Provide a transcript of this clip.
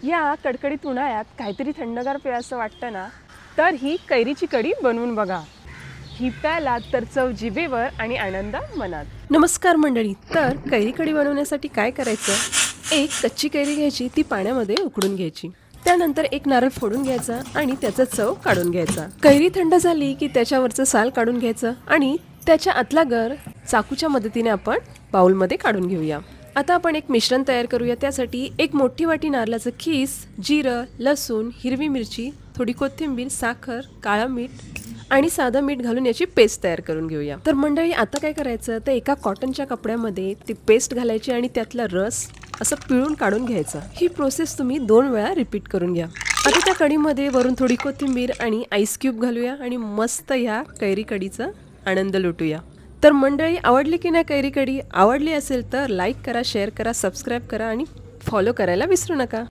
या कडकडीत उन्हाळ्यात काहीतरी थंडगार प्यायचं वाटतं ना, तर ही कैरीची कढी बनवून बघा. ही प्यायला तर चव जिभेवर आणि आनंद मनात. नमस्कार मंडळी. तर कैरी कढी बनवण्यासाठी काय करायचं, एक कच्ची कैरी घ्यायची, ती पाण्यामध्ये उकडून घ्यायची. त्यानंतर एक नारळ फोडून घ्यायचा आणि त्याचा चव काढून घ्यायचा. कैरी थंड झाली की त्याच्यावरचं साल काढून घ्यायचं आणि त्याच्या आतला गर चाकूच्या मदतीने आपण बाउलमध्ये काढून घेऊया. आता आपण एक मिश्रण तयार करूया. त्यासाठी एक मोठी वाटी नारळाचं खीस, जिरं, लसूण, हिरवी मिरची, थोडी कोथिंबीर, साखर, काळं मीठ आणि साधं मीठ घालून याची पेस्ट तयार करून घेऊया. तर मंडळी आता काय करायचं, तर एका कॉटनच्या कपड्यामध्ये ती पेस्ट घालायची आणि त्यातला रस असं पिळून काढून घ्यायचं. ही प्रोसेस तुम्ही 2 वेळा रिपीट करून घ्या. आता त्या कढीमध्ये वरून थोडी कोथिंबीर आणि आईस क्यूब घालूया आणि मस्त ह्या कैरी कढीचा आनंद लुटूया. तर मंडळी, आवडली की नाही कैरी कढी? आवडली असेल तर लाईक करा, शेअर करा, सबस्क्राईब करा आणि फॉलो करायला विसरू नका.